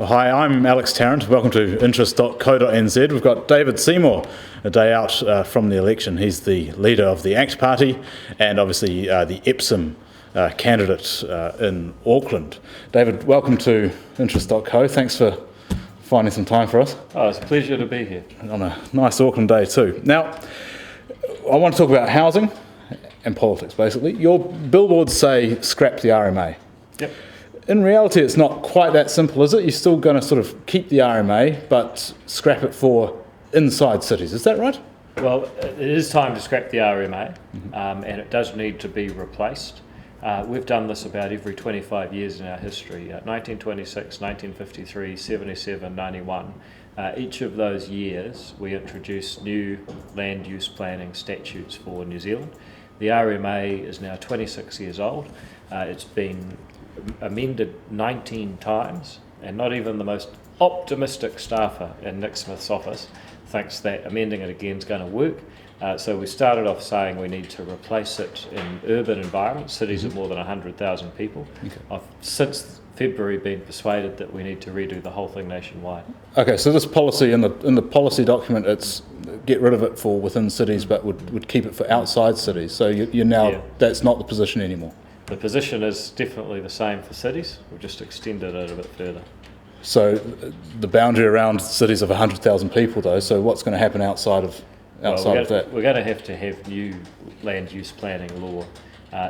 Well, hi, I'm Alex Tarrant. Welcome to interest.co.nz. We've got David Seymour, a day out from the election. He's the leader of the ACT Party and obviously the Epsom candidate in Auckland. David, welcome to interest.co. Thanks for finding some time for us. Oh, it's a pleasure to be here. On a nice Auckland day too. Now, I want to talk about housing and politics, basically. Your billboards say scrap the RMA. Yep. In reality, it's not quite that simple, is it? You're still going to sort of keep the RMA, but scrap it for inside cities. Is that right? Well, it is time to scrap the RMA, and it does need to be replaced. We've done this about every 25 years in our history, 1926, 1953, 77, 91. Each of those years, we introduced new land use planning statutes for New Zealand. The RMA is now 26 years old. It's been amended 19 times, and not even the most optimistic staffer in Nick Smith's office thinks that amending it again is going to work. So we started off saying we need to replace it in urban environments, cities of more than 100,000 people. Okay. I've since February been persuaded that we need to redo the whole thing nationwide. Okay, so this policy in the policy document, it's get rid of it for within cities, but would keep it for outside cities. So you're now that's not the position anymore. The position is definitely the same for cities. We've just extended it a bit further. So the boundary around cities of 100,000 people, though. So what's going to happen outside of that? We're going to have new land use planning law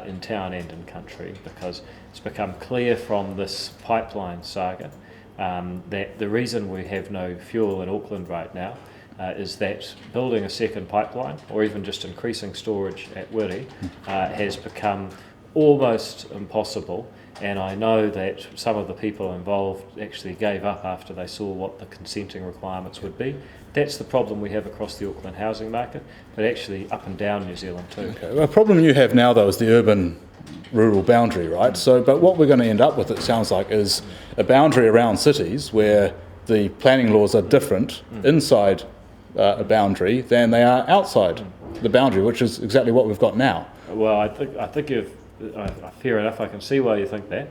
in town and in country, because it's become clear from this pipeline saga that the reason we have no fuel in Auckland right now is that building a second pipeline, or even just increasing storage at Wiri, has become almost impossible, and I know that some of the people involved actually gave up after they saw what the consenting requirements would be. That's the problem we have across the Auckland housing market, but actually up and down New Zealand too. Okay. Well, the problem you have now, though, is the urban-rural boundary, right? So, but what we're going to end up with, it sounds like, is a boundary around cities where the planning laws are different inside a boundary than they are outside the boundary, which is exactly what we've got now. Well, I think you've fair enough, I can see why you think that.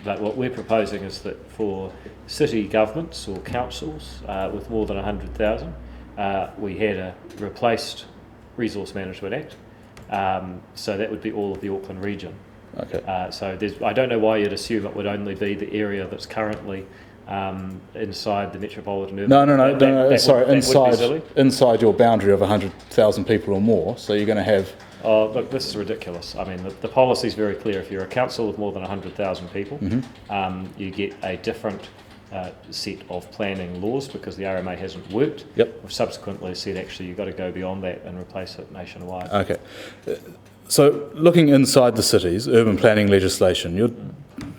But what we're proposing is that for city governments or councils with more than 100,000, we had a replaced Resource Management Act. So that would be all of the Auckland region. Okay. So I don't know why you'd assume it would only be the area that's currently inside the metropolitan area. Sorry, inside your boundary of 100,000 people or more. So you're going to have. Oh, look, this is ridiculous. I mean, the policy is very clear. If you're a council with more than 100,000 people, you get a different set of planning laws because the RMA hasn't worked. Yep. We've subsequently said, actually, you've got to go beyond that and replace it nationwide. Okay. So looking inside the cities, urban planning legislation, you're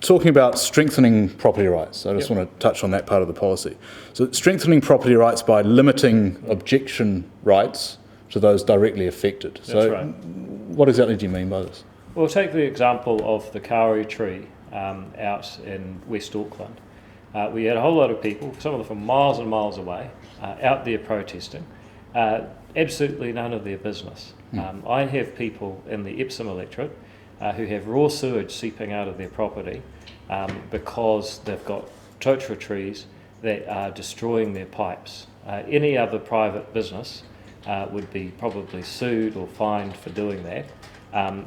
talking about strengthening property rights. I just want to touch on that part of the policy. So strengthening property rights by limiting objection rights to those directly affected. That's right. What exactly do you mean by this? Well, take the example of the kauri tree out in West Auckland. We had a whole lot of people, some of them from miles and miles away, out there protesting. Absolutely none of their business. I have people in the Epsom electorate who have raw sewage seeping out of their property because they've got totara trees that are destroying their pipes. Any other private business would be probably sued or fined for doing that.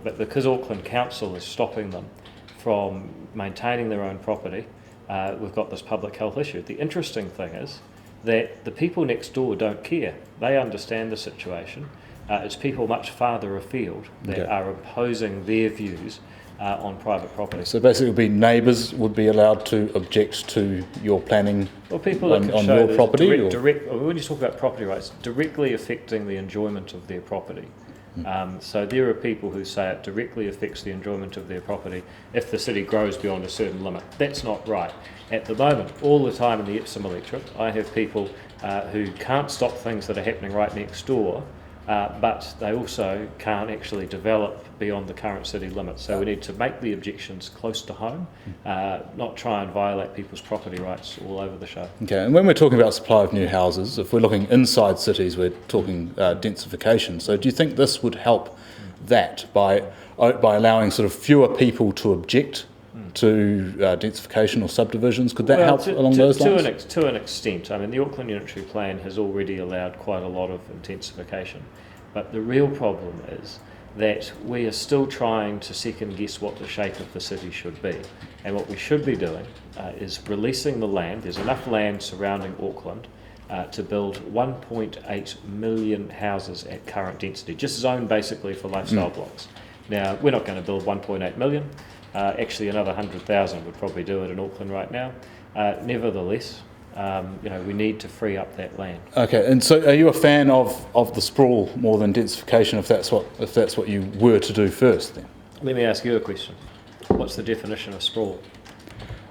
But because Auckland Council is stopping them from maintaining their own property, we've got this public health issue. The interesting thing is that the people next door don't care. They understand the situation. It's people much farther afield that are imposing their views on private property. So basically, it would be neighbours would be allowed to object to your planning on your property? When you talk about property rights, directly affecting the enjoyment of their property. So there are people who say it directly affects the enjoyment of their property if the city grows beyond a certain limit. That's not right. At the moment, all the time in the Epsom electorate, I have people who can't stop things that are happening right next door, but they also can't actually develop beyond the current city limits. So we need to make the objections close to home, not try and violate people's property rights all over the show. Okay, and when we're talking about supply of new houses, if we're looking inside cities, we're talking densification. So do you think this would help that by allowing sort of fewer people to object to densification or subdivisions? Could that help along those lines? To an extent. I mean, the Auckland Unitary Plan has already allowed quite a lot of intensification, but the real problem is that we are still trying to second guess what the shape of the city should be. And what we should be doing is releasing the land. There's enough land surrounding Auckland to build 1.8 million houses at current density, just zoned basically for lifestyle blocks. Now, we're not going to build 1.8 million. Actually, another 100,000 would probably do it in Auckland right now. Nevertheless, we need to free up that land. Okay, and so are you a fan of the sprawl more than densification if that's what you were to do first then? Let me ask you a question. What's the definition of sprawl?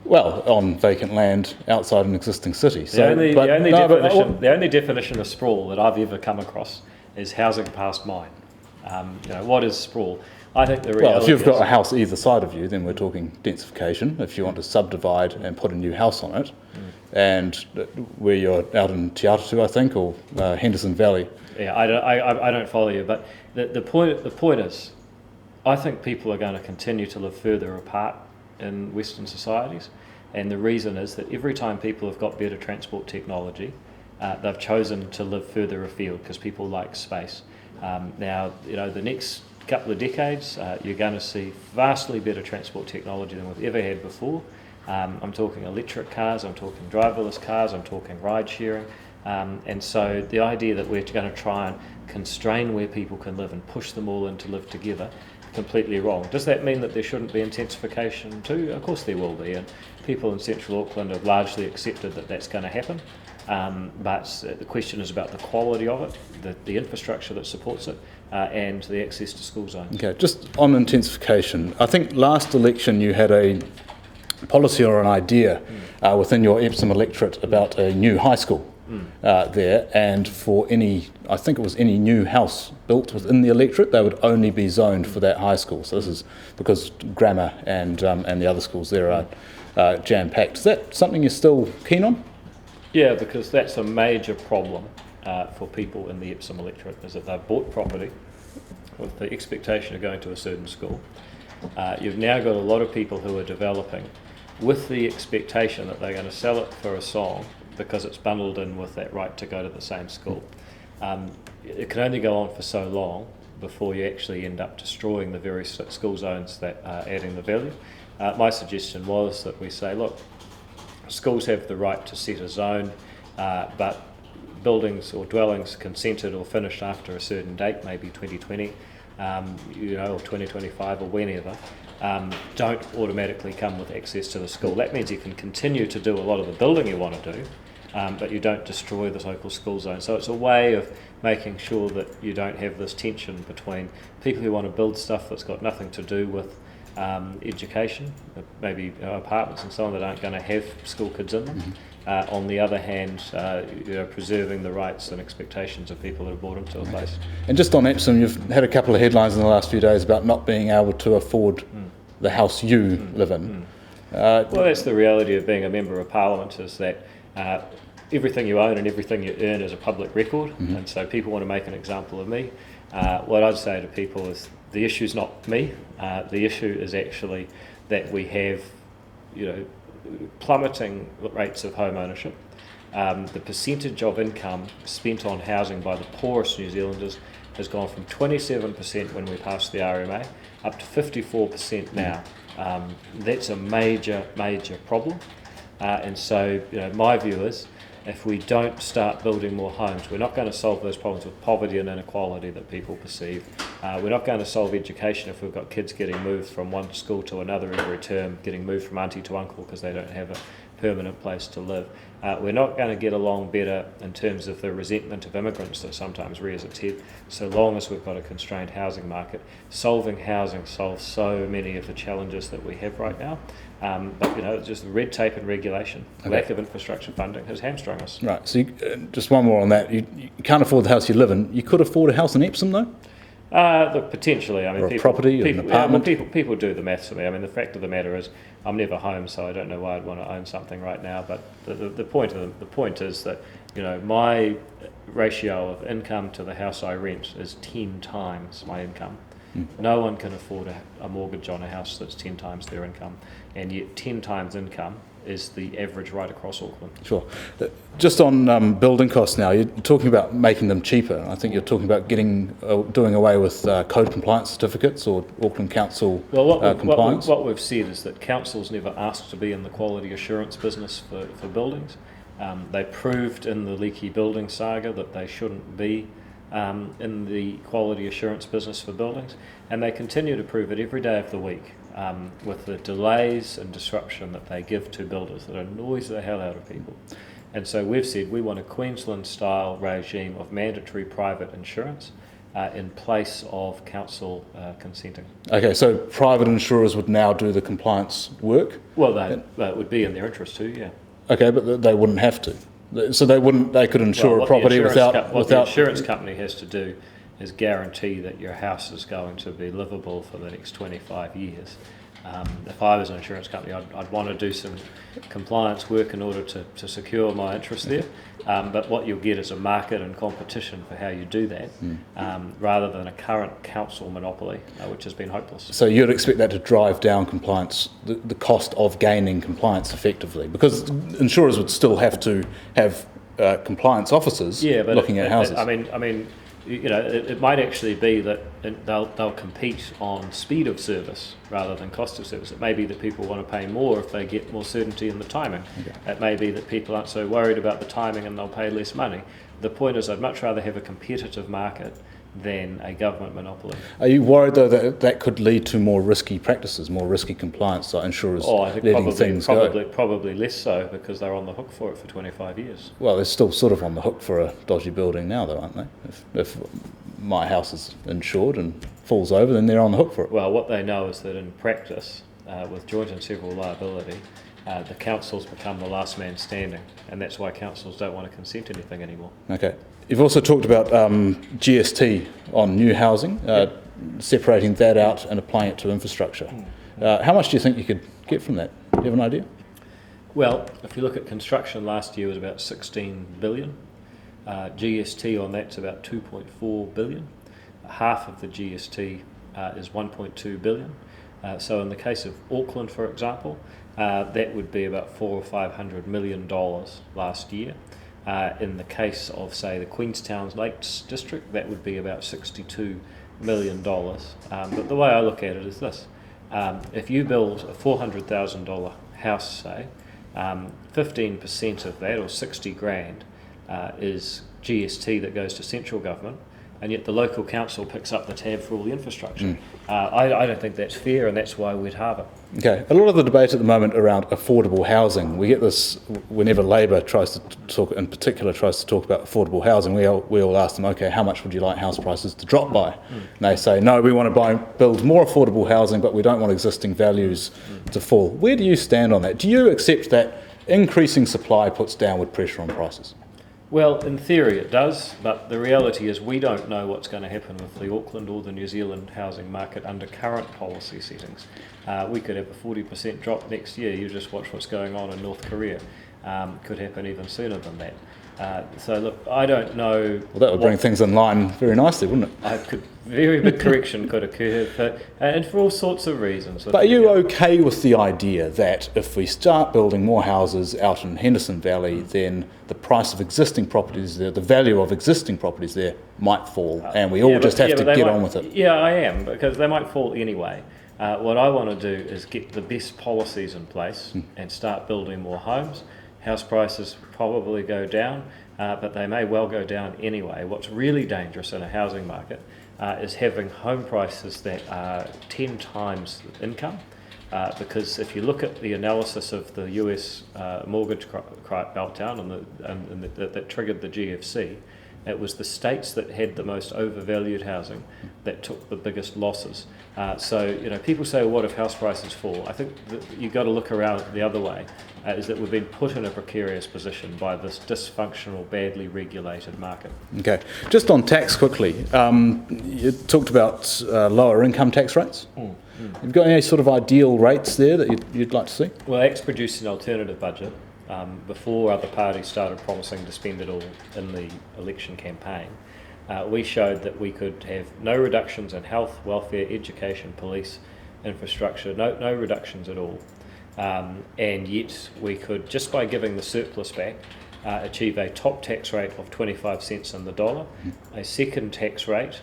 Well, on vacant land outside an existing city. The only definition of sprawl that I've ever come across is housing past mine. What is sprawl? I think the reality Well, if you've got a house either side of you, then we're talking densification. If you want to subdivide and put a new house on it, and where you're out in Te Atatū, I think, or Henderson Valley. Yeah, I don't follow you, but the point is, I think people are going to continue to live further apart in Western societies, and the reason is that every time people have got better transport technology, they've chosen to live further afield because people like space. Now, the next couple of decades, you're going to see vastly better transport technology than we've ever had before. I'm talking electric cars, I'm talking driverless cars, I'm talking ride sharing, and so the idea that we're going to try and constrain where people can live and push them all in to live together, completely wrong. Does that mean that there shouldn't be intensification too? Of course there will be, and people in central Auckland have largely accepted that that's going to happen. But the question is about the quality of it, the infrastructure that supports it, and the access to school zones. Okay, just on intensification, I think last election you had a policy or an idea within your Epsom electorate about a new high school there, and for any new house built within the electorate, they would only be zoned for that high school. So this is because grammar and the other schools there are jam-packed. Is that something you're still keen on? Yeah, because that's a major problem for people in the Epsom electorate, is that they've bought property with the expectation of going to a certain school. You've now got a lot of people who are developing with the expectation that they're going to sell it for a song because it's bundled in with that right to go to the same school. It can only go on for so long before you actually end up destroying the very school zones that are adding the value. My suggestion was that we say, look, schools have the right to set a zone, but buildings or dwellings consented or finished after a certain date, maybe 2020, or 2025 or whenever, don't automatically come with access to the school. That means you can continue to do a lot of the building you want to do, but you don't destroy the local school zone. So it's a way of making sure that you don't have this tension between people who want to build stuff that's got nothing to do with education, maybe apartments and so on that aren't going to have school kids in them. On the other hand, preserving the rights and expectations of people who have bought into a place. And just on Epsom, you've had a couple of headlines in the last few days about not being able to afford the house you live in. Well, that's the reality of being a member of Parliament, is that everything you own and everything you earn is a public record, and so people want to make an example of me. What I'd say to people is the issue's not me. The issue is actually that we have, plummeting rates of home ownership. The percentage of income spent on housing by the poorest New Zealanders has gone from 27% when we passed the RMA up to 54% now. That's a major, major problem. And so, my view is, if we don't start building more homes, we're not going to solve those problems with poverty and inequality that people perceive. We're not going to solve education if we've got kids getting moved from one school to another every term, getting moved from auntie to uncle because they don't have a permanent place to live. We're not going to get along better in terms of the resentment of immigrants that sometimes rears its head, so long as we've got a constrained housing market. Solving housing solves so many of the challenges that we have right now. But just red tape and regulation, lack of infrastructure funding has hamstrung us. Right, so just one more on that. You can't afford the house you live in. You could afford a house in Epsom though? Look, potentially. I mean, or a property, or an apartment? People do the maths for me. I mean, the fact of the matter is, I'm never home, so I don't know why I'd want to own something right now. But the point is that my ratio of income to the house I rent is 10 times my income. No one can afford a mortgage on a house that's 10 times their income, and yet 10 times income is the average right across Auckland. Sure. Just on building costs now, you're talking about making them cheaper. I think you're talking about doing away with code compliance certificates or Auckland Council compliance. What we've said is that councils never asked to be in the quality assurance business for buildings. They proved in the leaky building saga that they shouldn't be in the quality assurance business for buildings, and they continue to prove it every day of the week with the delays and disruption that they give to builders that annoys the hell out of people. And so we've said we want a Queensland-style regime of mandatory private insurance in place of council consenting. Okay, so private insurers would now do the compliance work? Well, that would be in their interest too, yeah. Okay, but they wouldn't have to. So they could insure a property without... What the insurance company has to do is guarantee that your house is going to be livable for the next 25 years. If I was an insurance company, I'd want to do some compliance work in order to secure my interest there. But what you'll get is a market and competition for how you do that, rather than a current council monopoly, which has been hopeless. So you'd expect that to drive down compliance, the cost of gaining compliance effectively, because insurers would still have to have compliance officers looking at houses. I mean, you know, it might actually be that they'll compete on speed of service rather than cost of service. It may be that people want to pay more if they get more certainty in the timing. Okay. It may be that people aren't so worried about the timing and they'll pay less money. The point is, I'd much rather have a competitive market than a government monopoly. Are you worried though that could lead to more risky practices, more risky compliance, like insurers letting things go? Probably less so, because they're on the hook for it for 25 years. Well, they're still sort of on the hook for a dodgy building now though, aren't they? If my house is insured and falls over, then they're on the hook for it. Well, what they know is that in practice, with joint and several liability, the councils become the last man standing, and that's why councils don't want to consent to anything anymore. Okay. You've also talked about GST on new housing, separating that out and applying it to infrastructure. How much do you think you could get from that? Do you have an idea? Well, if you look at construction, last year was about 16 billion. GST on that's about 2.4 billion. Half of the GST is 1.2 billion. So in the case of Auckland, for example, that would be about $400 or $500 million last year. In the case of, say, the Queenstown Lakes District, that would be about $62 million. But the way I look at it is this. If you build a $400,000 house, say, 15% of that, or 60 grand, is GST that goes to central government, and yet the local council picks up the tab for all the infrastructure. I don't think that's fair, and that's why we'd halve it. Okay. A lot of the debate at the moment around affordable housing, we get this whenever Labor tries to talk about affordable housing, we all ask them, okay, how much would you like house prices to drop by? And they say, no, we want to build more affordable housing, but we don't want existing values to fall. Where do you stand on that? Do you accept that increasing supply puts downward pressure on prices? Well, in theory it does, but the reality is we don't know what's going to happen with the Auckland or the New Zealand housing market under current policy settings. We could have a 40% drop next year. You just watch what's going on in North Korea. Could happen even sooner than that. So look, I don't know. Well, that would bring things in line very nicely, wouldn't it? Very big correction could occur, and for all sorts of reasons. But are you okay with the idea that if we start building more houses out in Henderson Valley, then the price of existing properties there, the value of existing properties there might fall, and we all just have to get on with it? Yeah, I am, because they might fall anyway. What I want to do is get the best policies in place and start building more homes. House prices probably go down, but they may well go down anyway. What's really dangerous in a housing market is having home prices that are 10 times income, because if you look at the analysis of the US mortgage meltdown that triggered the GFC, it was the states that had the most overvalued housing that took the biggest losses. So, you know, people say, well, what if house prices fall? I think that you've got to look around the other way, is that we've been put in a precarious position by this dysfunctional, badly regulated market. Okay. Just on tax quickly, you talked about lower income tax rates. Have you got any sort of ideal rates there that you'd like to see? Well, ACT's produced an alternative budget before other parties started promising to spend it all in the election campaign. we showed that we could have no reductions in health, welfare, education, police, infrastructure, no reductions at all. And yet we could, just by giving the surplus back, achieve a top tax rate of 25 cents on the dollar, a second tax rate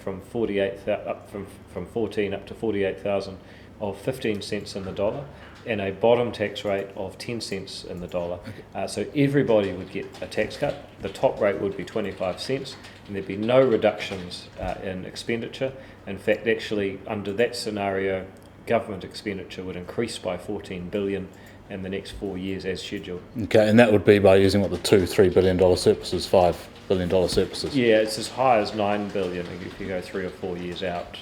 from 14 up to 48,000 of 15 cents in the dollar, and a bottom tax rate of 10 cents in the dollar. So everybody would get a tax cut. The top rate would be 25 cents, and there'd be no reductions in expenditure. In fact, actually, under that scenario, government expenditure would increase by 14 billion in the next 4 years as scheduled. Okay, and that would be by using what, the $2-3 billion surpluses, $5 billion surpluses? Yeah, it's as high as 9 billion if you go 3 or 4 years out.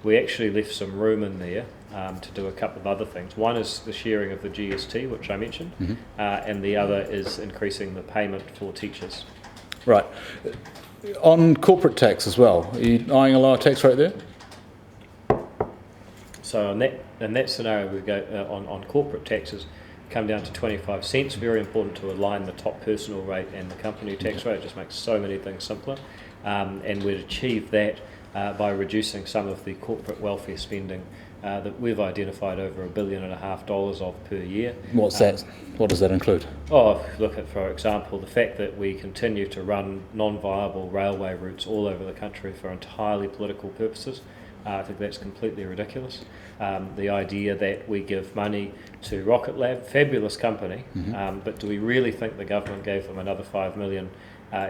We actually left some room in there to do a couple of other things. One is the sharing of the GST, which I mentioned, and the other is increasing the payment for teachers. Right. On corporate tax as well, are you eyeing a lower tax rate there? So in that scenario, we go on corporate taxes, come down to 25 cents. Very important to align the top personal rate and the company tax rate. It just makes so many things simpler. And we'd achieve that by reducing some of the corporate welfare spending that we've identified over $1.5 billion of per year. What's that? What does that include? Look at, for example, the fact that we continue to run non-viable railway routes all over the country for entirely political purposes. I think that's completely ridiculous. The idea that we give money to Rocket Lab, fabulous company, but do we really think the government gave them another $5 million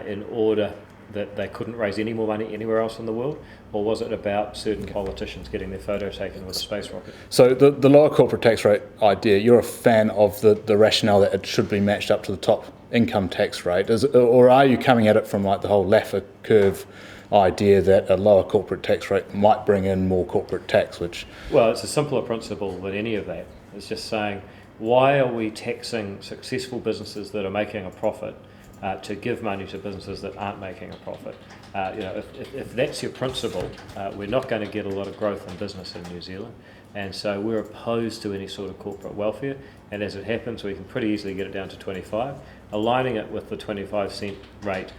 in order that they couldn't raise any more money anywhere else in the world? Or was it about certain politicians getting their photo taken with a space rocket? So the lower corporate tax rate idea, you're a fan of the rationale that it should be matched up to the top income tax rate, or are you coming at it from like the whole Laffer curve idea that a lower corporate tax rate might bring in more corporate tax, which... Well, it's a simpler principle than any of that. It's just saying, why are we taxing successful businesses that are making a profit to give money to businesses that aren't making a profit? If that's your principle, we're not going to get a lot of growth in business in New Zealand, and so we're opposed to any sort of corporate welfare. And as it happens, we can pretty easily get it down to 25. Aligning it with the 25 cent rate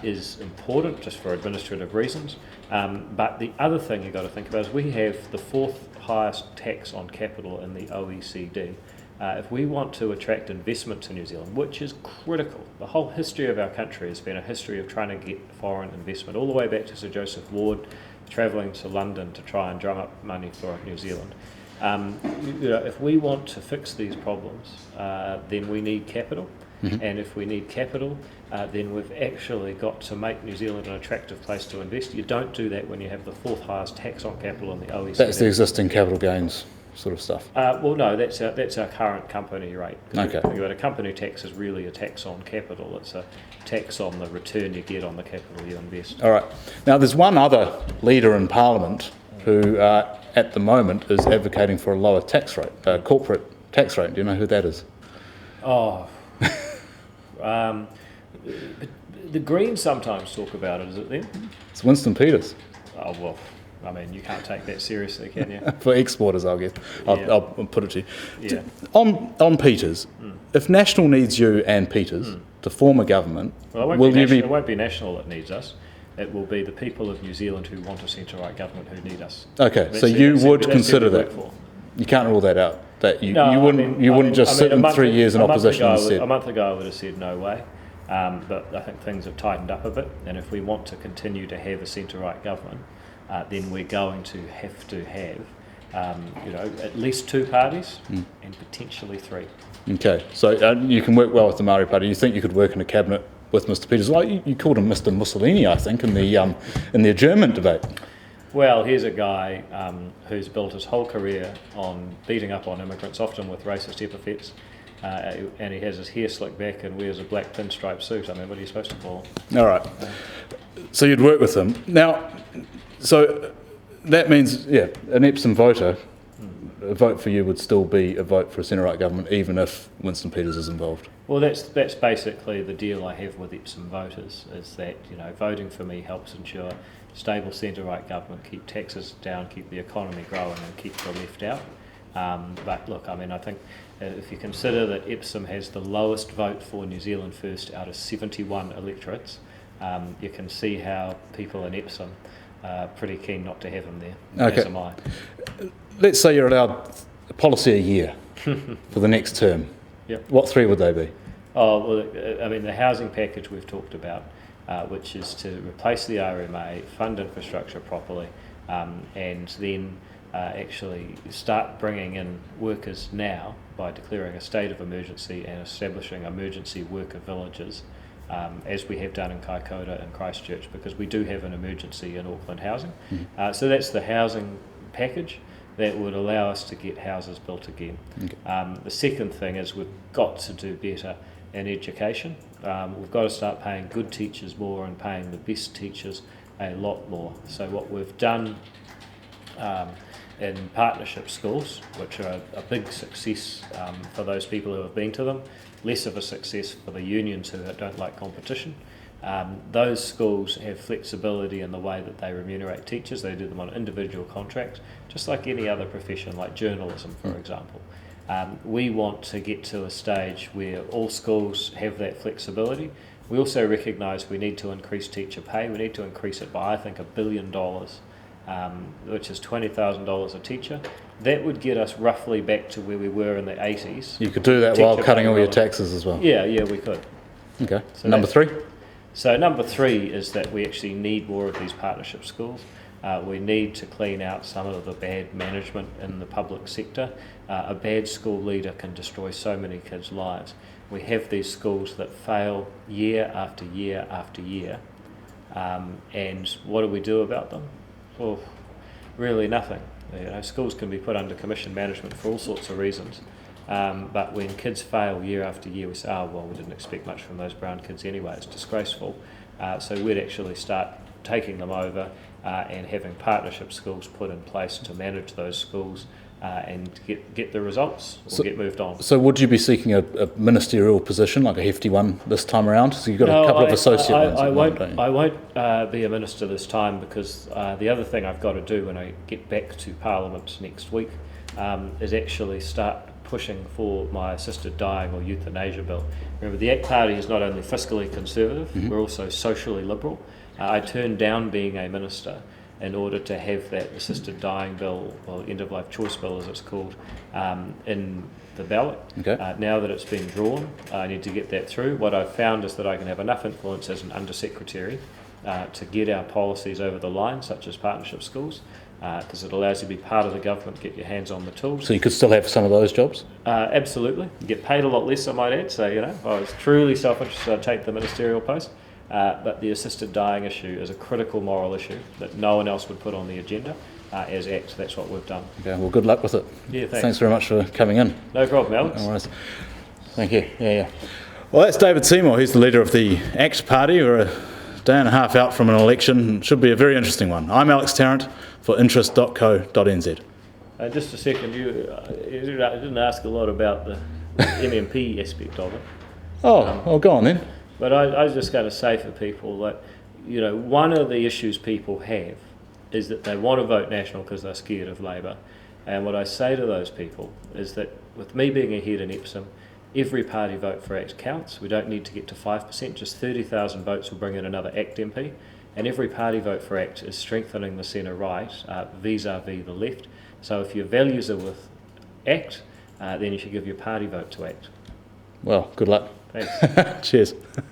is important just for administrative reasons. But the other thing you've got to think about is we have the fourth highest tax on capital in the OECD. If we want to attract investment to New Zealand, which is critical, the whole history of our country has been a history of trying to get foreign investment, all the way back to Sir Joseph Ward travelling to London to try and drum up money for New Zealand. If we want to fix these problems, then we need capital. And if we need capital, then we've actually got to make New Zealand an attractive place to invest. You don't do that when you have the fourth highest tax on capital in the OECD. That's the existing capital gains sort of stuff. Well, no, that's our current company rate. Okay. Think about a company tax is really a tax on capital. It's a tax on the return you get on the capital you invest. All right. Now, there's one other leader in Parliament who, at the moment, is advocating for a lower tax rate, corporate tax rate. Do you know who that is? The Greens sometimes talk about it, is it them? It's Winston Peters. Oh, well, I mean, you can't take that seriously, can you? For exporters, I guess. I'll put it to you. Yeah. On Peters, if National needs you and Peters to form a government, well, it won't be National that needs us. It will be the people of New Zealand who want a centre-right government who need us. Okay, so you would consider that. You can't rule that out. That you wouldn't just sit in 3 years in opposition and said... A month ago I would have said no way, but I think things have tightened up a bit, and if we want to continue to have a centre-right government, then we're going to have at least two parties and potentially three. Okay, so you can work well with the Māori Party. You think you could work in a cabinet with Mr. Peters? Like you called him Mr. Mussolini, I think, in the adjournment debate. Well, here's a guy who's built his whole career on beating up on immigrants, often with racist epithets, and he has his hair slicked back and wears a black pinstripe suit. I mean, what are you supposed to call him? All right. So you'd work with him. Now, so that means, an Epsom voter, a vote for you would still be a vote for a centre-right government, even if Winston Peters is involved. Well, that's basically the deal I have with Epsom voters, is that voting for me helps ensure stable centre-right government, keep taxes down, keep the economy growing, and keep the left out. But look, I mean, I think if you consider that Epsom has the lowest vote for New Zealand First out of 71 electorates, you can see how people in Epsom are pretty keen not to have him there, Okay. as am I. Let's say you're allowed a policy a year for the next term. Yep. What 3 would they be? Oh, well, I mean, the housing package we've talked about, which is to replace the RMA, fund infrastructure properly, and then actually start bringing in workers now by declaring a state of emergency and establishing emergency worker villages, as we have done in Kaikoura and Christchurch, because we do have an emergency in Auckland housing. So that's the housing package that would allow us to get houses built again. Okay. The second thing is we've got to do better in education. We've got to start paying good teachers more and paying the best teachers a lot more. So what we've done in partnership schools, which are a big success for those people who have been to them, less of a success for the unions who don't like competition. Those schools have flexibility in the way that they remunerate teachers. They do them on individual contracts, just like any other profession, like journalism, for example. We want to get to a stage where all schools have that flexibility. We also recognise we need to increase teacher pay. We need to increase it by, I think, $1 billion, which is $20,000 a teacher. That would get us roughly back to where we were in the 80s. You could do that while cutting all your taxes as well. Yeah, we could. Okay. So Number 3? So number 3 is that we actually need more of these partnership schools. We need to clean out some of the bad management in the public sector. A bad school leader can destroy so many kids' lives. We have these schools that fail year after year after year. And what do we do about them? Well, really nothing. Schools can be put under commission management for all sorts of reasons. But when kids fail year after year, we say, oh, well, we didn't expect much from those brown kids anyway, it's disgraceful. So we'd actually start taking them over and having partnership schools put in place to manage those schools and get the results or get moved on. So would you be seeking a ministerial position, like a hefty one this time around? So you've got a couple of associate ones. I won't be a minister this time, because the other thing I've got to do when I get back to Parliament next week is actually start pushing for my assisted dying or euthanasia bill. Remember, the ACT Party is not only fiscally conservative, we're also socially liberal. I turned down being a minister in order to have that assisted dying bill, or end of life choice bill as it's called, in the ballot. Okay. Now that it's been drawn, I need to get that through. What I've found is that I can have enough influence as an undersecretary to get our policies over the line, such as partnership schools, because it allows you to be part of the government, get your hands on the tools. So you could still have some of those jobs? Absolutely. You get paid a lot less, I might add. So, if I was truly self-interested, I'd take the ministerial post. But the assisted dying issue is a critical moral issue that no one else would put on the agenda. As ACT, that's what we've done. Okay, well, good luck with it. Yeah, thanks. Thanks very much for coming in. No problem, Alex. No worries. Thank you. Yeah. Well, that's David Seymour. He's the leader of the ACT Party. We're a day and a half out from an election. It should be a very interesting one. I'm Alex Tarrant for interest.co.nz. Just a second, you didn't ask a lot about the MMP aspect of it. Oh, go on then. But I was just going to say for people that, one of the issues people have is that they want to vote National because they're scared of Labour. And what I say to those people is that with me being ahead in Epsom, every party vote for ACT counts. We don't need to get to 5%, just 30,000 votes will bring in another ACT MP. And every party vote for ACT is strengthening the centre right vis-a-vis the left. So if your values are with ACT, then you should give your party vote to ACT. Well, good luck. Thanks. Cheers.